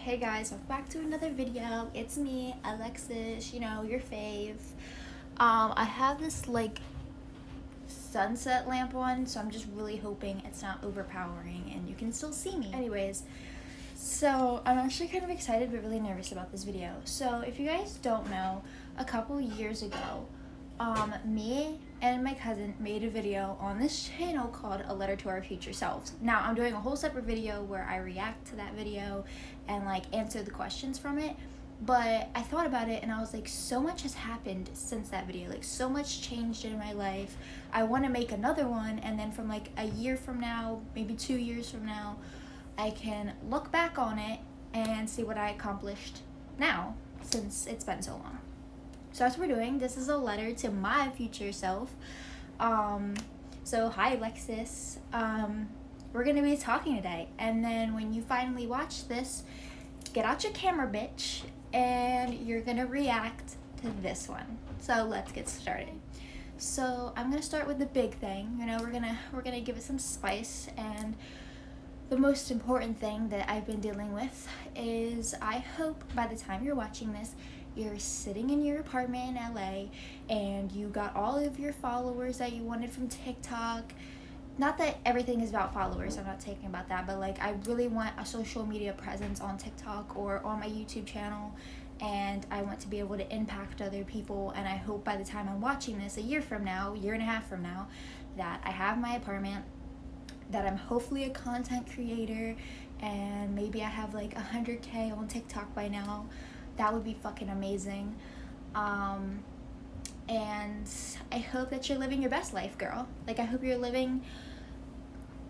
Hey guys, welcome back to another video. It's me, Alexis, your fave. I have this sunset lamp on, so I'm just really hoping it's not overpowering and you can still see me. Anyways, so I'm actually kind of excited but really nervous about this video. So if you guys don't know, a couple years ago, me and my cousin made a video on this channel called A Letter to Our Future Selves. Now I'm doing a whole separate video where I react to that video and answer the questions from it, but I thought about it and I was like, so much has happened since that video, so much changed in my life. I want to make another one, and then from a year from now, maybe 2 years from now, I can look back on it and see what I accomplished now since it's been so long. So that's what we're doing. This is a letter to my future self. So hi Alexis. We're gonna be talking today, and then when you finally watch this, get out your camera, bitch, and you're gonna react to this one. So let's get started. So I'm gonna start with the big thing. We're gonna give it some spice, and the most important thing that I've been dealing with is, I hope by the time you're watching this, you're sitting in your apartment in LA and you got all of your followers that you wanted from TikTok. Not that everything is about followers, I'm not talking about that, but I really want a social media presence on TikTok or on my YouTube channel, and I want to be able to impact other people. And I hope by the time I'm watching this, a year from now, year and a half from now, that I have my apartment, that I'm hopefully a content creator, and maybe I have 100K on TikTok by now. That would be fucking amazing. And I hope that you're living your best life, girl. I hope you're living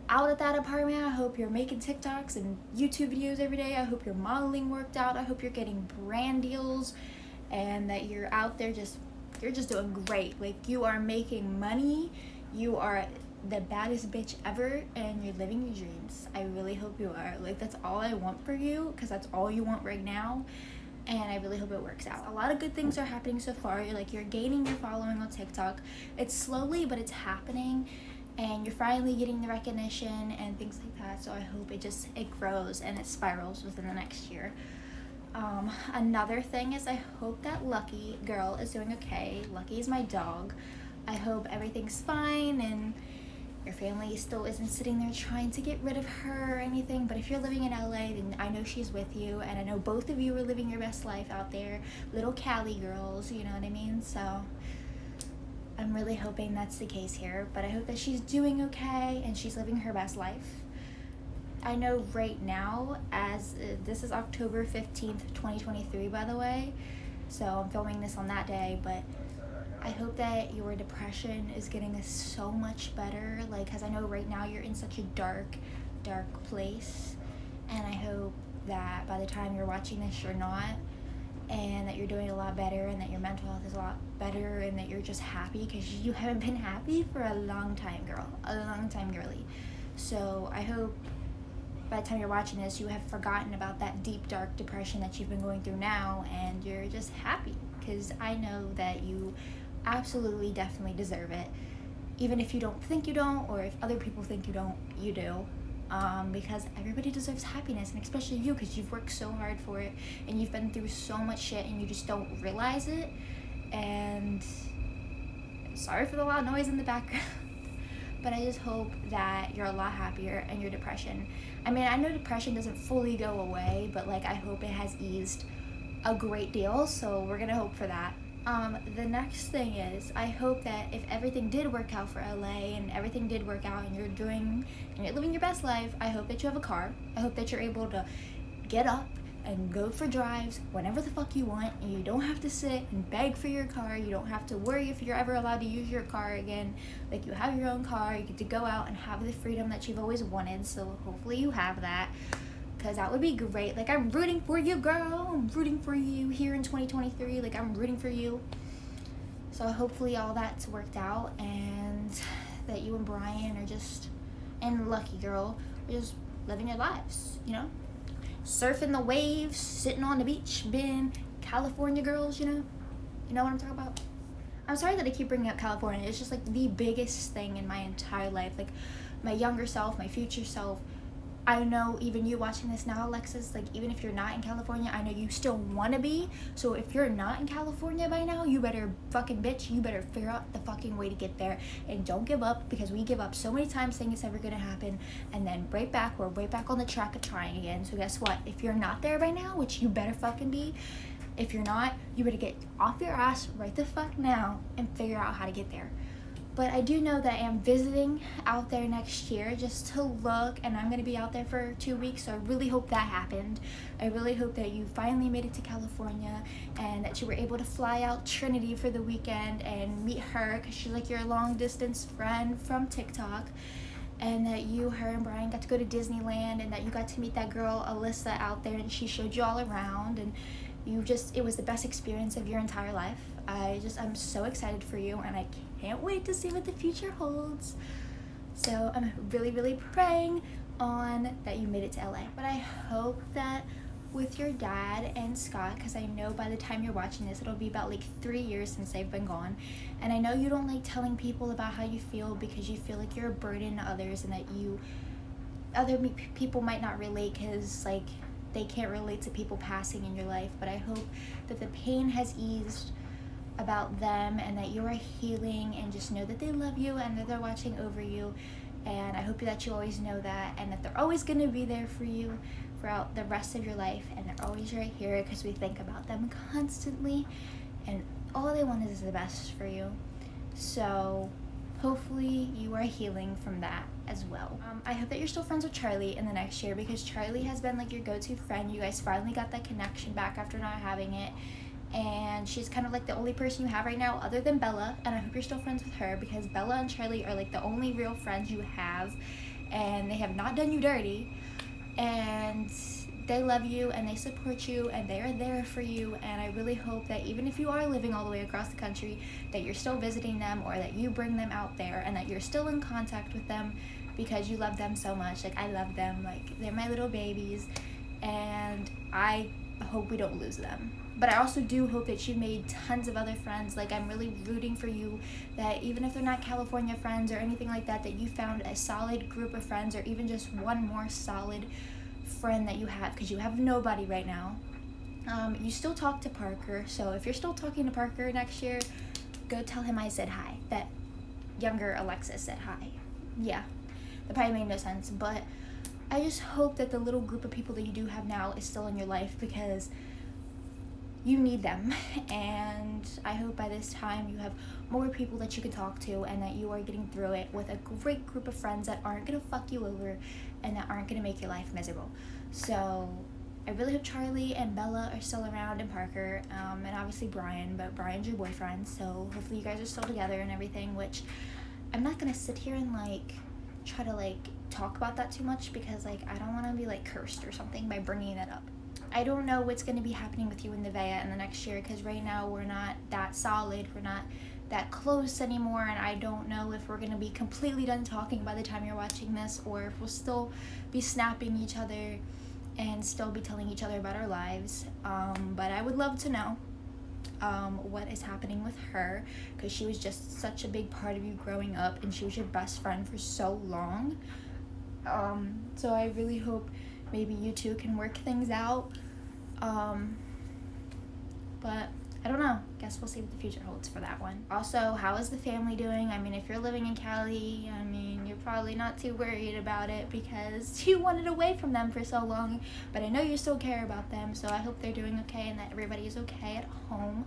out at that apartment. I hope you're making TikToks and YouTube videos every day. I hope your modeling worked out. I hope you're getting brand deals, and that you're out there you're just doing great. You are making money. You are the baddest bitch ever, and you're living your dreams. I really hope you are. That's all I want for you, because that's all you want right now. And I really hope it works out. A lot of good things are happening so far. You're gaining your following on TikTok. It's slowly, but it's happening, and you're finally getting the recognition and things like that. So I hope it grows and it spirals within the next year. Another thing is, I hope that Lucky girl is doing okay. Lucky is my dog. I hope everything's fine and your family still isn't sitting there trying to get rid of her or anything. But if you're living in LA, then I know she's with you, and I know both of you are living your best life out there, little Cali girls, you know what I mean? So I'm really hoping that's the case here, but I hope that she's doing okay and she's living her best life. I know right now, as this is October 15th, 2023, by the way, so I'm filming this on that day, but I hope that your depression is getting so much better, because I know right now you're in such a dark place, and I hope that by the time you're watching this, you're not, and that you're doing a lot better, and that your mental health is a lot better, and that you're just happy, because you haven't been happy for a long time, girl, a long time, girly. So I hope by the time you're watching this, you have forgotten about that deep, dark depression that you've been going through now, and you're just happy, because I know that you absolutely definitely deserve it, even if you don't think you don't, or if other people think you don't, you do, because everybody deserves happiness, and especially you, because you've worked so hard for it and you've been through so much shit and you just don't realize it. And sorry for the loud noise in the background, but I just hope that you're a lot happier, and your depression, I mean, I know depression doesn't fully go away, but I hope it has eased a great deal, so we're gonna hope for that. The next thing is, I hope that if everything did work out for LA and everything did work out and you're living your best life, I hope that you have a car. I hope that you're able to get up and go for drives whenever the fuck you want, and you don't have to sit and beg for your car. You don't have to worry if you're ever allowed to use your car again. You have your own car, you get to go out and have the freedom that you've always wanted, so hopefully you have that, because that would be great. I'm rooting for you, girl. I'm rooting for you here in 2023. I'm rooting for you. So hopefully all that's worked out, and that you and Brian and Lucky girl are just living your lives, surfing the waves, sitting on the beach, being California girls, you know what I'm talking about? I'm sorry that I keep bringing up California. It's just the biggest thing in my entire life. My younger self, my future self, I know even you watching this now, Alexis, like even if you're not in California, I know you still want to be. So if you're not in California by now, you better fucking bitch, you better figure out the fucking way to get there, and don't give up, because we give up so many times thinking it's ever gonna happen, and then we're right back on the track of trying again. So guess what? If you're not there by now, which you better fucking be, if you're not, you better get off your ass right the fuck now and figure out how to get there. But I do know that I am visiting out there next year just to look, and I'm going to be out there for 2 weeks, so I really hope that happened. I really hope that you finally made it to California and that you were able to fly out Trinity for the weekend and meet her, because she's like your long distance friend from TikTok, and that you, her, and Brian got to go to Disneyland, and that you got to meet that girl Alyssa out there and she showed you all around, and it was the best experience of your entire life. I'm so excited for you, and I can't wait to see what the future holds. So I'm really, really praying on that you made it to LA. But I hope that with your dad and Scott, because I know by the time you're watching this, it'll be about like 3 years since they've been gone. And I know you don't like telling people about how you feel because you feel like you're a burden to others, and that other people might not relate because like they can't relate to people passing in your life. But I hope that the pain has eased about them, and that you are healing, and just know that they love you and that they're watching over you. And I hope that you always know that, and that they're always going to be there for you throughout the rest of your life, and they're always right here because we think about them constantly, and all they want is the best for you. So hopefully you are healing from that as well. I hope that you're still friends with Charlie in the next year, because Charlie has been like your go-to friend. You guys finally got that connection back after not having it, and she's kind of like the only person you have right now other than Bella, and I hope you're still friends with her, because Bella and Charlie are like the only real friends you have, and they have not done you dirty, and they love you and they support you and they are there for you. And I really hope that even if you are living all the way across the country, that you're still visiting them, or that you bring them out there, and that you're still in contact with them, because you love them so much. Like, I love them, like they're my little babies, and I hope we don't lose them. But I also do hope that you made tons of other friends. Like, I'm really rooting for you, that even if they're not California friends or anything like that, that you found a solid group of friends, or even just one more solid friend that you have, because you have nobody right now. You still talk to Parker, so if you're still talking to Parker next year, go tell him I said hi, that younger Alexis said hi. Yeah, that probably made no sense, but I just hope that the little group of people that you do have now is still in your life, because you need them. And I hope by this time you have more people that you can talk to, and that you are getting through it with a great group of friends that aren't gonna fuck you over and that aren't gonna make your life miserable. So I really hope Charlie and Bella are still around, and Parker, and obviously Brian, but Brian's your boyfriend, so hopefully you guys are still together and everything, which I'm not gonna sit here and like try to like talk about that too much, because like I don't want to be like cursed or something by bringing it up. I don't know what's going to be happening with you and Nevaeh in the next year, because right now we're not that solid, we're not that close anymore, and I don't know if we're going to be completely done talking by the time you're watching this, or if we'll still be snapping each other and still be telling each other about our lives. But I would love to know what is happening with her, because she was just such a big part of you growing up, and she was your best friend for so long. So I really hope maybe you two can work things out. But I don't know. Guess we'll see what the future holds for that one. Also, how is the family doing? I mean, if you're living in Cali, I mean, you're probably not too worried about it because you wanted away from them for so long. But I know you still care about them, so I hope they're doing okay and that everybody is okay at home.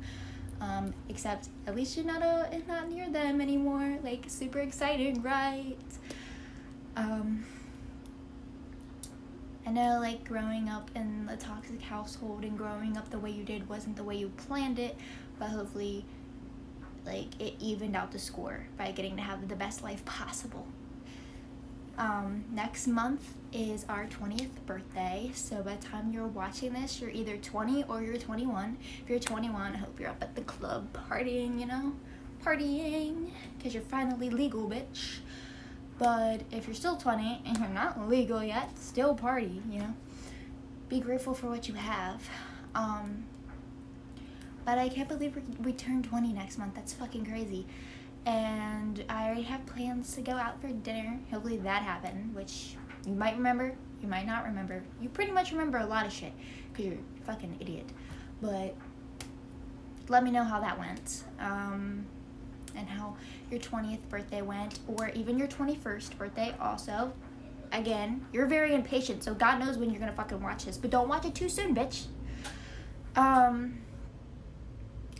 Except at least you're not near them anymore. Like, super exciting, right? I know, like, growing up in a toxic household and growing up the way you did wasn't the way you planned it, but hopefully, like, it evened out the score by getting to have the best life possible. Next month is our 20th birthday, so by the time you're watching this, you're either 20 or you're 21. If you're 21, I hope you're up at the club partying, you know? Partying, because you're finally legal, bitch. But if you're still 20 and you're not legal yet, still party, you know? Be grateful for what you have. But I can't believe we turn 20 next month. That's fucking crazy. And I already have plans to go out for dinner. Hopefully that happened, which you might remember, You might not remember. You pretty much remember a lot of shit because you're a fucking idiot. But let me know how that went. And how your 20th birthday went, or even your 21st birthday also. Again, you're very impatient, so God knows when you're gonna fucking watch this, but don't watch it too soon, bitch. I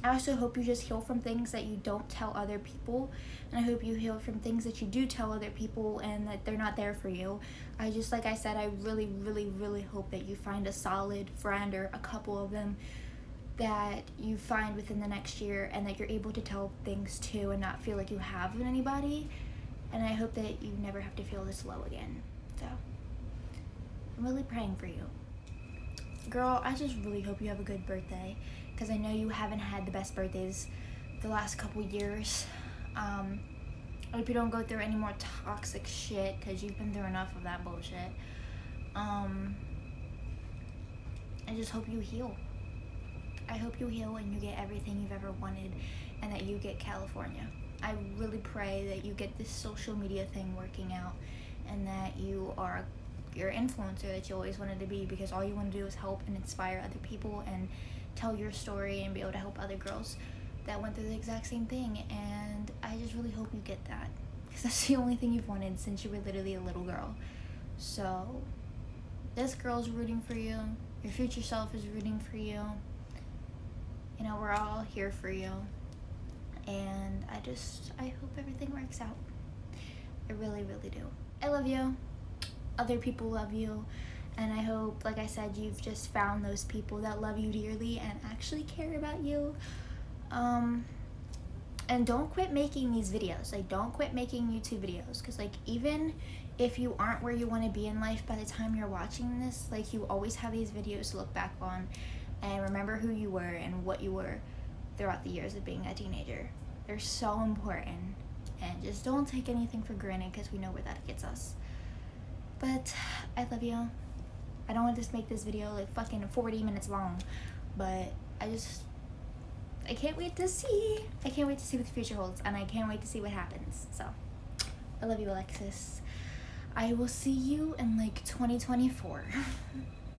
also hope you just heal from things that you don't tell other people, and I hope you heal from things that you do tell other people and that they're not there for you. Like I said, I really, really, really hope that you find a solid friend or a couple of them that you find within the next year, and that you're able to tell things to and not feel like you have anybody. And I hope that you never have to feel this low again. So I'm really praying for you, girl. I just really hope you have a good birthday, because I know you haven't had the best birthdays the last couple years. I hope you don't go through any more toxic shit, because you've been through enough of that bullshit. I just hope you heal. I hope you heal and you get everything you've ever wanted, and that you get California. I really pray that you get this social media thing working out, and that you are your influencer that you always wanted to be, because all you want to do is help and inspire other people and tell your story and be able to help other girls that went through the exact same thing. And I just really hope you get that, because that's the only thing you've wanted since you were literally a little girl. So this girl's rooting for you. Your future self is rooting for you. You know, we're all here for you, and I hope everything works out. I really, really do. I love you. Other people love you, and I hope, like I said, you've just found those people that love you dearly and actually care about you. And don't quit making these videos. Like, don't quit making YouTube videos, because like, even if you aren't where you want to be in life by the time you're watching this, like, you always have these videos to look back on and remember who you were and what you were throughout the years of being a teenager. They're so important, and just don't take anything for granted, because we know where that gets us. But I love you. I don't want to just make this video like fucking 40 minutes long, but I can't wait to see. I can't wait to see what the future holds, and I can't wait to see what happens. So I love you, Alexis. I will see you in like 2024.